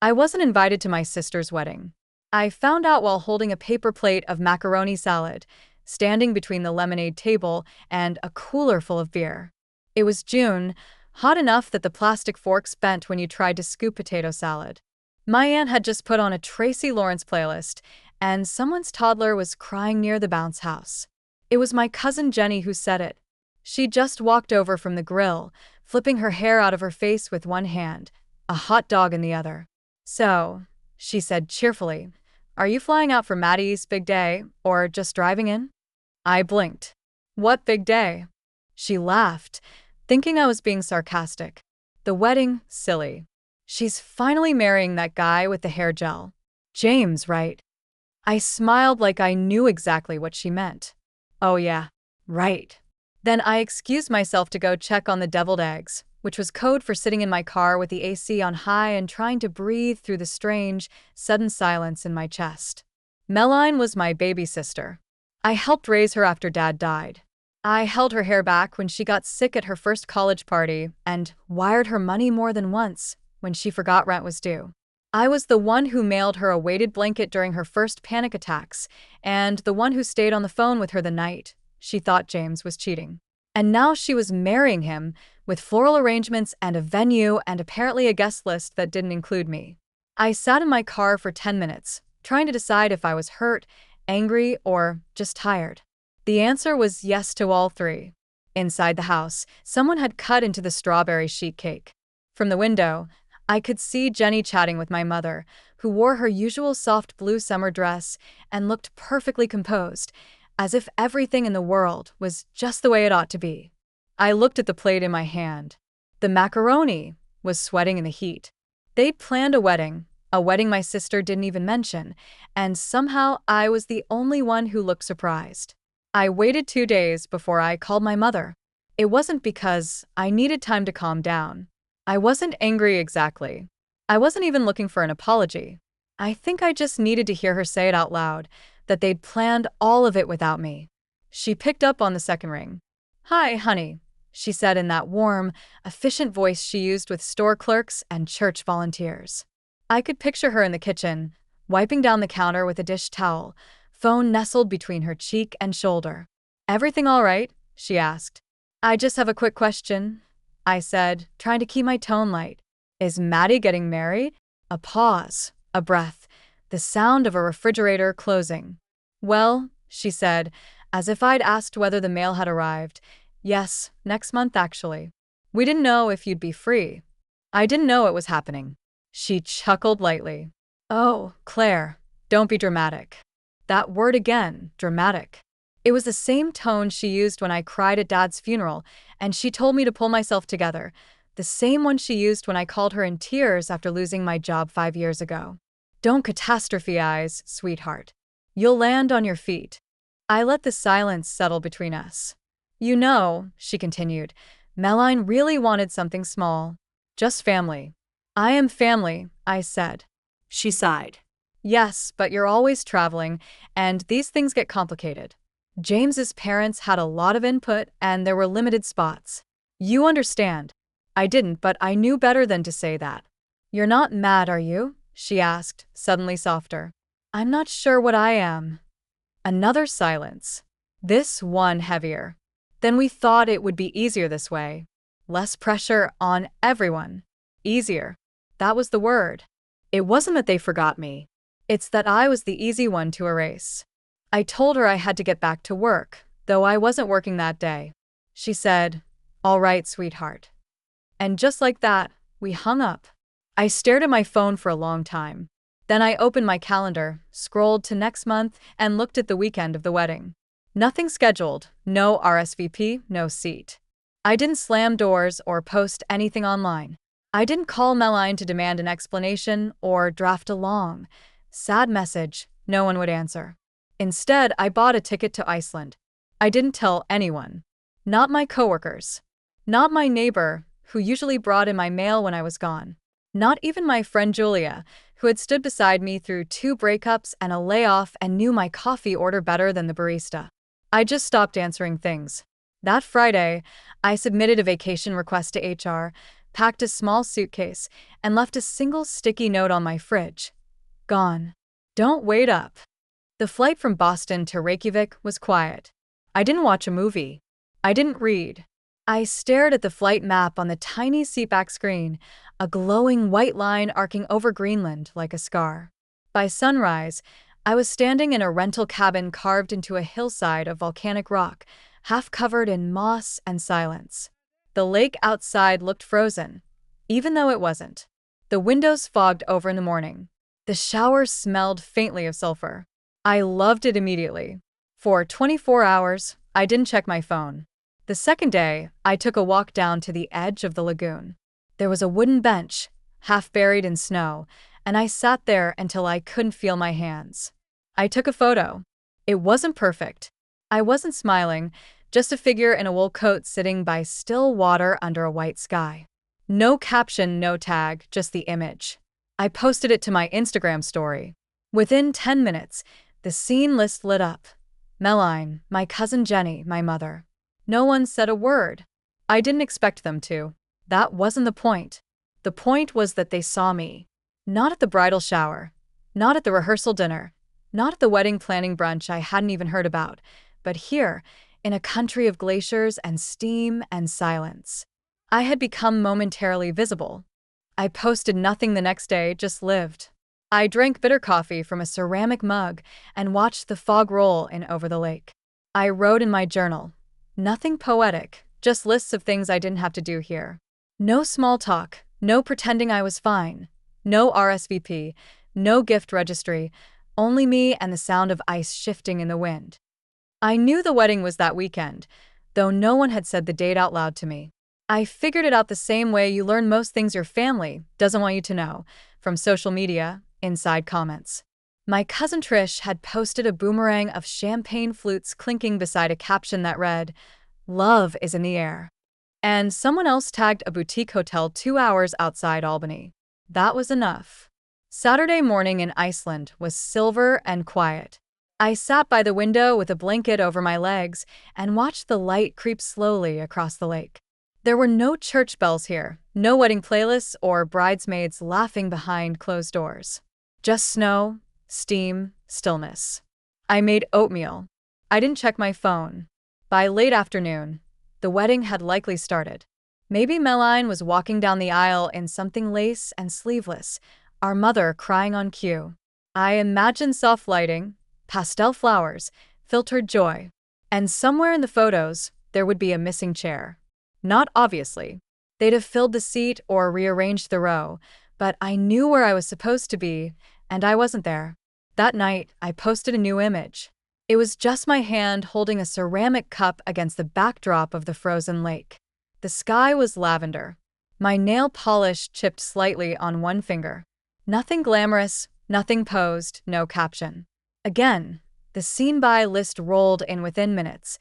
I wasn't invited to my sister's wedding. I found out while holding a paper plate of macaroni salad, standing between the lemonade table and a cooler full of beer. It was June, hot enough that the plastic forks bent when you tried to scoop potato salad. My aunt had just put on a Tracy Lawrence playlist, and someone's toddler was crying near the bounce house. It was my cousin Jenny who said it. She just walked over from the grill, flipping her hair out of her face with one hand, a hot dog in the other. "So," she said cheerfully, "are you flying out for Maddie's big day, or just driving in?" I blinked. "What big day?" She laughed, thinking I was being sarcastic. "The wedding, silly. She's finally marrying that guy with the hair gel. James, right?" I smiled like I knew exactly what she meant. "Oh yeah, right." Then I excused myself to go check on the deviled eggs, which was code for sitting in my car with the AC on high and trying to breathe through the strange, sudden silence in my chest. Meline was my baby sister. I helped raise her after Dad died. I held her hair back when she got sick at her first college party and wired her money more than once when she forgot rent was due. I was the one who mailed her a weighted blanket during her first panic attacks, and the one who stayed on the phone with her the night she thought James was cheating. And now she was marrying him, with floral arrangements and a venue and apparently a guest list that didn't include me. I sat in my car for 10 minutes, trying to decide if I was hurt, angry, or just tired. The answer was yes to all three. Inside the house, someone had cut into the strawberry sheet cake. From the window, I could see Jenny chatting with my mother, who wore her usual soft blue summer dress and looked perfectly composed, as if everything in the world was just the way it ought to be. I looked at the plate in my hand. The macaroni was sweating in the heat. They'd planned a wedding my sister didn't even mention, and somehow I was the only one who looked surprised. I waited 2 days before I called my mother. It wasn't because I needed time to calm down. I wasn't angry exactly. I wasn't even looking for an apology. I think I just needed to hear her say it out loud, that they'd planned all of it without me. She picked up on the second ring. "Hi, honey," she said in that warm, efficient voice she used with store clerks and church volunteers. I could picture her in the kitchen, wiping down the counter with a dish towel, phone nestled between her cheek and shoulder. "Everything all right?" she asked. "I just have a quick question," I said, trying to keep my tone light. "Is Maddie getting married?" A pause, a breath, the sound of a refrigerator closing. "Well," she said, as if I'd asked whether the mail had arrived, "yes, next month actually. We didn't know if you'd be free." I didn't know it was happening. She chuckled lightly. "Oh, Claire, don't be dramatic." That word again, dramatic. It was the same tone she used when I cried at Dad's funeral, and she told me to pull myself together, the same one she used when I called her in tears after losing my job 5 years ago. "Don't catastrophize, sweetheart. You'll land on your feet." I let the silence settle between us. "You know," she continued, "Meline really wanted something small. Just family." "I am family," I said. She sighed. "Yes, but you're always traveling, and these things get complicated. James's parents had a lot of input, and there were limited spots. You understand." I didn't, but I knew better than to say that. "You're not mad, are you?" she asked, suddenly softer. "I'm not sure what I am." Another silence. This one heavier. "Then we thought it would be easier this way. Less pressure on everyone. Easier." That was the word. It wasn't that they forgot me. It's that I was the easy one to erase. I told her I had to get back to work, though I wasn't working that day. She said, "All right, sweetheart." And just like that, we hung up. I stared at my phone for a long time. Then I opened my calendar, scrolled to next month, and looked at the weekend of the wedding. Nothing scheduled, no RSVP, no seat. I didn't slam doors or post anything online. I didn't call Meline to demand an explanation or draft a long, sad message no one would answer. Instead, I bought a ticket to Iceland. I didn't tell anyone. Not my coworkers. Not my neighbor, who usually brought in my mail when I was gone. Not even my friend Julia, who had stood beside me through 2 breakups and a layoff and knew my coffee order better than the barista. I just stopped answering things. That Friday, I submitted a vacation request to HR, packed a small suitcase, and left a single sticky note on my fridge. Gone. Don't wait up. The flight from Boston to Reykjavik was quiet. I didn't watch a movie. I didn't read. I stared at the flight map on the tiny seatback screen, a glowing white line arcing over Greenland like a scar. By sunrise, I was standing in a rental cabin carved into a hillside of volcanic rock, half covered in moss and silence. The lake outside looked frozen, even though it wasn't. The windows fogged over in the morning. The shower smelled faintly of sulfur. I loved it immediately. For 24 hours, I didn't check my phone. The second day, I took a walk down to the edge of the lagoon. There was a wooden bench, half buried in snow, and I sat there until I couldn't feel my hands. I took a photo. It wasn't perfect. I wasn't smiling, just a figure in a wool coat sitting by still water under a white sky. No caption, no tag, just the image. I posted it to my Instagram story. Within 10 minutes, the scene list lit up. Meline, my cousin Jenny, my mother. No one said a word. I didn't expect them to. That wasn't the point. The point was that they saw me. Not at the bridal shower. Not at the rehearsal dinner. Not at the wedding planning brunch I hadn't even heard about. But here, in a country of glaciers and steam and silence. I had become momentarily visible. I posted nothing the next day, just lived. I drank bitter coffee from a ceramic mug and watched the fog roll in over the lake. I wrote in my journal. Nothing poetic, just lists of things I didn't have to do here. No small talk, no pretending I was fine, no RSVP, no gift registry, only me and the sound of ice shifting in the wind. I knew the wedding was that weekend, though no one had said the date out loud to me. I figured it out the same way you learn most things your family doesn't want you to know, from social media, inside comments. My cousin Trish had posted a boomerang of champagne flutes clinking beside a caption that read, "Love is in the air." And someone else tagged a boutique hotel 2 hours outside Albany. That was enough. Saturday morning in Iceland was silver and quiet. I sat by the window with a blanket over my legs and watched the light creep slowly across the lake. There were no church bells here, no wedding playlists or bridesmaids laughing behind closed doors. Just snow, steam, stillness. I made oatmeal. I didn't check my phone. By late afternoon, the wedding had likely started. Maybe Meline was walking down the aisle in something lace and sleeveless, our mother crying on cue. I imagined soft lighting, pastel flowers, filtered joy. And somewhere in the photos, there would be a missing chair. Not obviously. They'd have filled the seat or rearranged the row, but I knew where I was supposed to be, and I wasn't there. That night, I posted a new image. It was just my hand holding a ceramic cup against the backdrop of the frozen lake. The sky was lavender. My nail polish chipped slightly on one finger. Nothing glamorous, nothing posed, no caption. Again, the seen by list rolled in within minutes.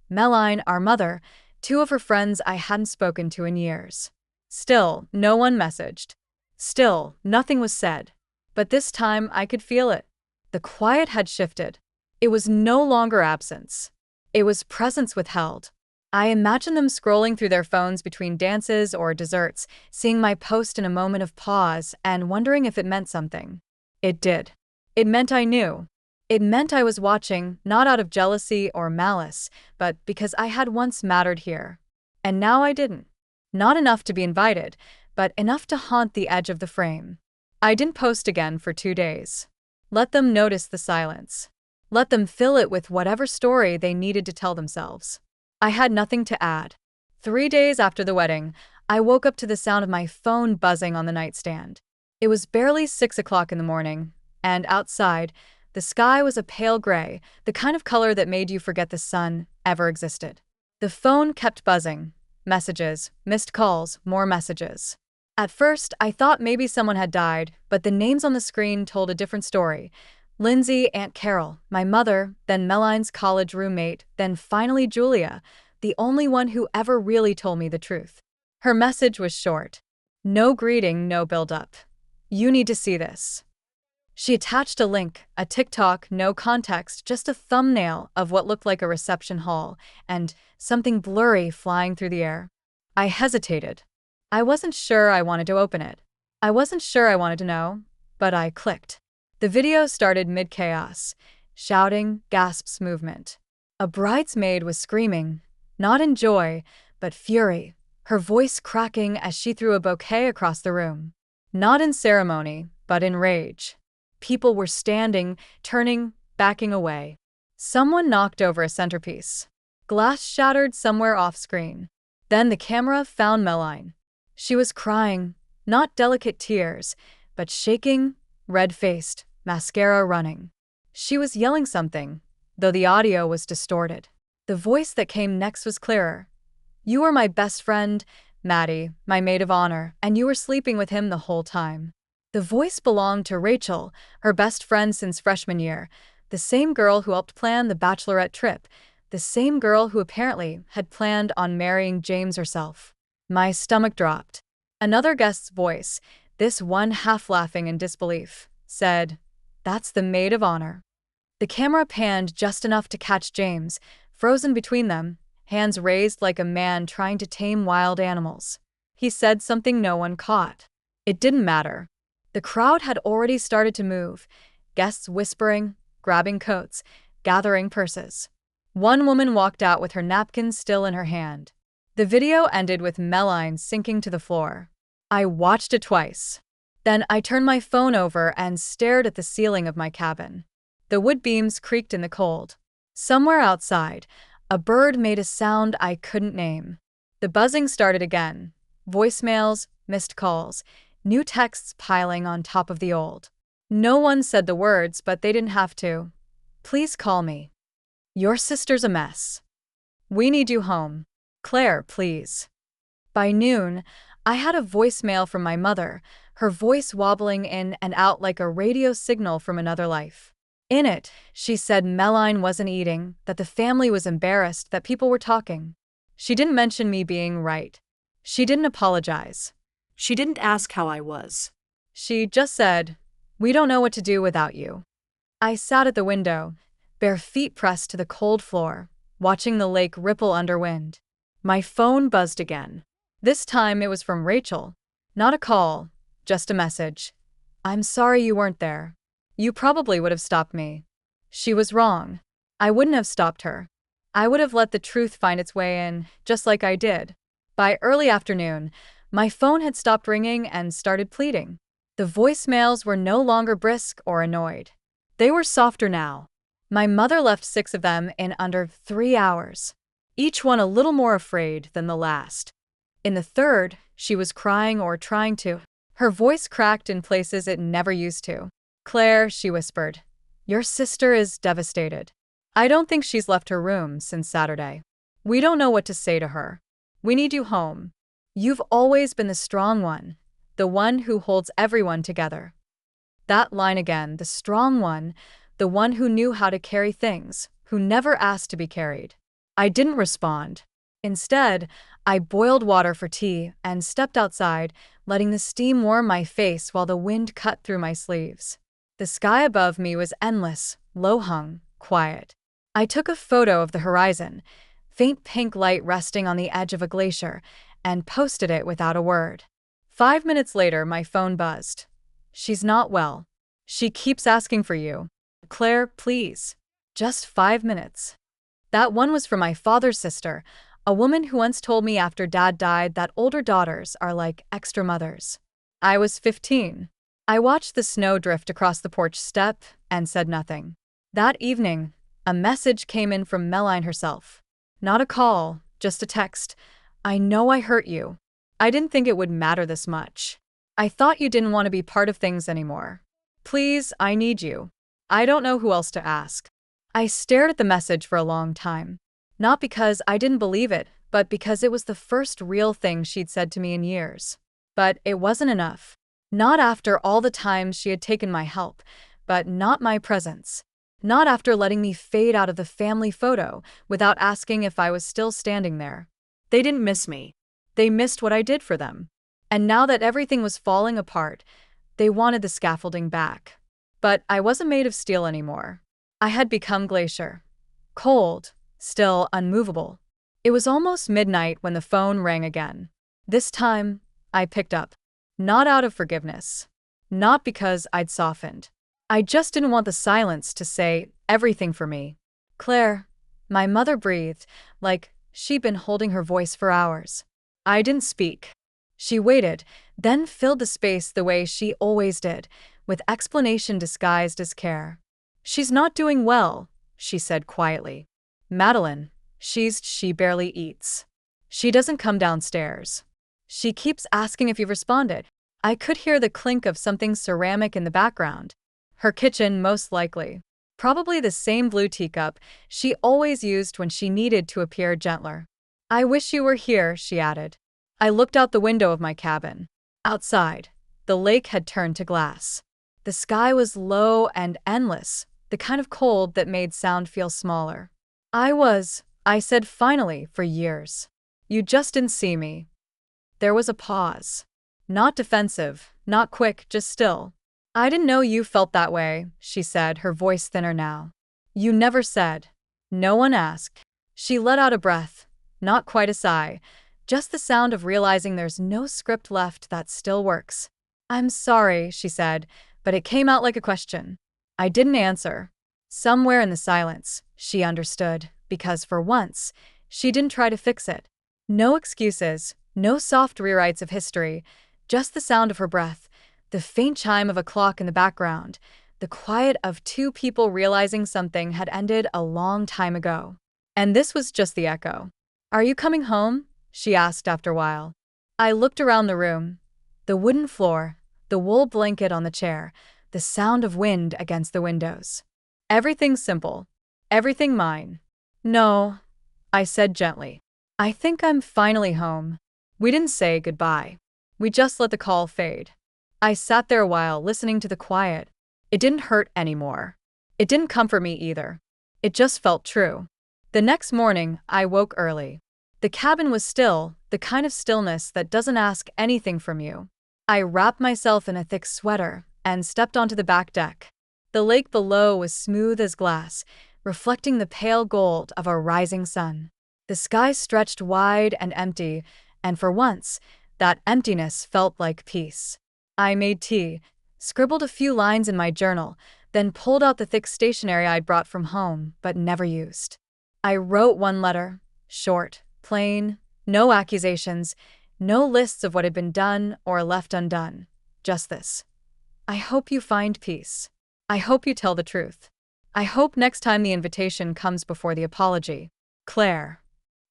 Meline, our mother, 2 of her friends I hadn't spoken to in years. Still, no one messaged. Still, nothing was said. But this time, I could feel it. The quiet had shifted. It was no longer absence. It was presence withheld. I imagined them scrolling through their phones between dances or desserts, seeing my post in a moment of pause and wondering if it meant something. It did. It meant I knew. It meant I was watching, not out of jealousy or malice, but because I had once mattered here. And now I didn't. Not enough to be invited, but enough to haunt the edge of the frame. I didn't post again for 2 days. Let them notice the silence. Let them fill it with whatever story they needed to tell themselves. I had nothing to add. 3 days after the wedding, I woke up to the sound of my phone buzzing on the nightstand. It was barely 6 o'clock in the morning, and outside, the sky was a pale gray, the kind of color that made you forget the sun ever existed. The phone kept buzzing. Messages, missed calls, more messages. At first, I thought maybe someone had died, but the names on the screen told a different story. Lindsay, Aunt Carol, my mother, then Meline's college roommate, then finally Julia, the only one who ever really told me the truth. Her message was short. No greeting, no build-up. You need to see this. She attached a link, a TikTok, no context, just a thumbnail of what looked like a reception hall, and something blurry flying through the air. I hesitated. I wasn't sure I wanted to open it. I wasn't sure I wanted to know, but I clicked. The video started mid-chaos. Shouting, gasps, movement. A bridesmaid was screaming, not in joy, but fury, her voice cracking as she threw a bouquet across the room. Not in ceremony, but in rage. People were standing, turning, backing away. Someone knocked over a centerpiece. Glass shattered somewhere off-screen. Then the camera found Meline. She was crying, not delicate tears, but shaking, red-faced, mascara running. She was yelling something, though the audio was distorted. The voice that came next was clearer. "You were my best friend, Maddie, my maid of honor, and you were sleeping with him the whole time." The voice belonged to Rachel, her best friend since freshman year, the same girl who helped plan the bachelorette trip, the same girl who apparently had planned on marrying James herself. My stomach dropped. Another guest's voice, this one half laughing in disbelief, said, "That's the maid of honor." The camera panned just enough to catch James, frozen between them, hands raised like a man trying to tame wild animals. He said something no one caught. It didn't matter. The crowd had already started to move, guests whispering, grabbing coats, gathering purses. One woman walked out with her napkin still in her hand. The video ended with Meline sinking to the floor. I watched it twice. Then I turned my phone over and stared at the ceiling of my cabin. The wood beams creaked in the cold. Somewhere outside, a bird made a sound I couldn't name. The buzzing started again. Voicemails, missed calls, new texts piling on top of the old. No one said the words, but they didn't have to. "Please call me. Your sister's a mess. We need you home. Claire, please." By noon, I had a voicemail from my mother, her voice wobbling in and out like a radio signal from another life. In it, she said Meline wasn't eating, that the family was embarrassed, that people were talking. She didn't mention me being right. She didn't apologize. She didn't ask how I was. She just said, "We don't know what to do without you." I sat at the window, bare feet pressed to the cold floor, watching the lake ripple under wind. My phone buzzed again. This time it was from Rachel. Not a call, just a message. "I'm sorry you weren't there. You probably would have stopped me." She was wrong. I wouldn't have stopped her. I would have let the truth find its way in, just like I did. By early afternoon, my phone had stopped ringing and started pleading. The voicemails were no longer brisk or annoyed. They were softer now. My mother left 6 of them in under 3 hours, each one a little more afraid than the last. In the third, she was crying or trying to. Her voice cracked in places it never used to. "Claire," she whispered, "your sister is devastated. I don't think she's left her room since Saturday. We don't know what to say to her. We need you home. You've always been the strong one, the one who holds everyone together." That line again, the strong one, the one who knew how to carry things, who never asked to be carried. I didn't respond. Instead, I boiled water for tea and stepped outside, letting the steam warm my face while the wind cut through my sleeves. The sky above me was endless, low-hung, quiet. I took a photo of the horizon, faint pink light resting on the edge of a glacier, and posted it without a word. 5 minutes later, my phone buzzed. "She's not well. She keeps asking for you. Claire, please." Just 5 minutes. That one was from my father's sister, a woman who once told me after Dad died that older daughters are like extra mothers. I was 15. I watched the snow drift across the porch step and said nothing. That evening, a message came in from Meline herself. Not a call, just a text. "I know I hurt you. I didn't think it would matter this much. I thought you didn't want to be part of things anymore. Please, I need you. I don't know who else to ask." I stared at the message for a long time. Not because I didn't believe it, but because it was the first real thing she'd said to me in years. But it wasn't enough. Not after all the times she had taken my help, but not my presence. Not after letting me fade out of the family photo without asking if I was still standing there. They didn't miss me. They missed what I did for them. And now that everything was falling apart, they wanted the scaffolding back. But I wasn't made of steel anymore. I had become glacier. Cold, still unmovable. It was almost midnight when the phone rang again. This time, I picked up. Not out of forgiveness. Not because I'd softened. I just didn't want the silence to say everything for me. Claire, my mother breathed, like she'd been holding her voice for hours. I didn't speak. She waited, then filled the space the way she always did, with explanation disguised as care. She's not doing well, she said quietly. Madeline, she barely eats. She doesn't come downstairs. She keeps asking if you've responded. I could hear the clink of something ceramic in the background. Her kitchen, most likely. Probably the same blue teacup she always used when she needed to appear gentler. I wish you were here, she added. I looked out the window of my cabin. Outside, the lake had turned to glass. The sky was low and endless, the kind of cold that made sound feel smaller. I said finally, for years. You just didn't see me. There was a pause. Not defensive, not quick, just still. I didn't know you felt that way, she said, her voice thinner now. You never said. No one asked. She let out a breath, not quite a sigh, just the sound of realizing there's no script left that still works. I'm sorry, she said, but it came out like a question. I didn't answer. Somewhere in the silence, she understood, because for once, she didn't try to fix it. No excuses, no soft rewrites of history, just the sound of her breath, the faint chime of a clock in the background, the quiet of two people realizing something had ended a long time ago. And this was just the echo. Are you coming home? She asked after a while. I looked around the room. The wooden floor, the wool blanket on the chair, the sound of wind against the windows. Everything simple. Everything mine. No, I said gently. I think I'm finally home. We didn't say goodbye. We just let the call fade. I sat there a while listening to the quiet. It didn't hurt anymore. It didn't comfort me either. It just felt true. The next morning, I woke early. The cabin was still, the kind of stillness that doesn't ask anything from you. I wrapped myself in a thick sweater and stepped onto the back deck. The lake below was smooth as glass, reflecting the pale gold of a rising sun. The sky stretched wide and empty, and for once, that emptiness felt like peace. I made tea, scribbled a few lines in my journal, then pulled out the thick stationery I'd brought from home but never used. I wrote one letter, short, plain, no accusations, no lists of what had been done or left undone. Just this. I hope you find peace. I hope you tell the truth. I hope next time the invitation comes before the apology. Claire.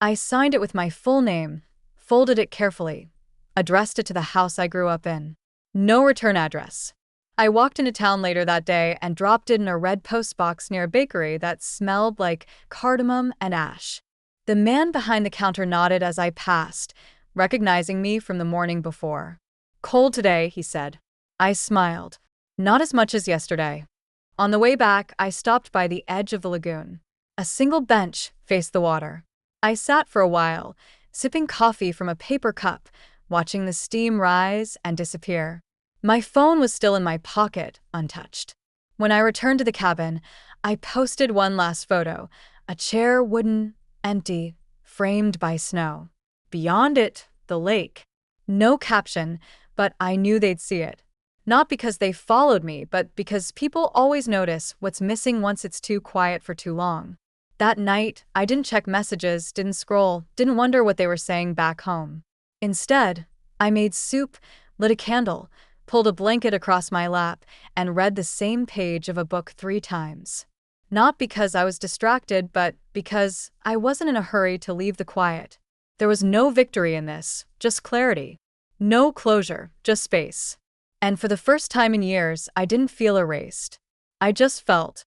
I signed it with my full name, folded it carefully, addressed it to the house I grew up in. No return address. I walked into town later that day and dropped it in a red postbox near a bakery that smelled like cardamom and ash. The man behind the counter nodded as I passed, recognizing me from the morning before. Cold today, he said. I smiled. Not as much as yesterday. On the way back, I stopped by the edge of the lagoon. A single bench faced the water. I sat for a while, sipping coffee from a paper cup, watching the steam rise and disappear. My phone was still in my pocket, untouched. When I returned to the cabin, I posted one last photo, a chair, wooden, empty, framed by snow. Beyond it, the lake. No caption, but I knew they'd see it. Not because they followed me, but because people always notice what's missing once it's too quiet for too long. That night, I didn't check messages, didn't scroll, didn't wonder what they were saying back home. Instead, I made soup, lit a candle, pulled a blanket across my lap, and read the same page of a book 3 times. Not because I was distracted, but because I wasn't in a hurry to leave the quiet. There was no victory in this, just clarity. No closure, just space. And for the first time in years, I didn't feel erased. I just felt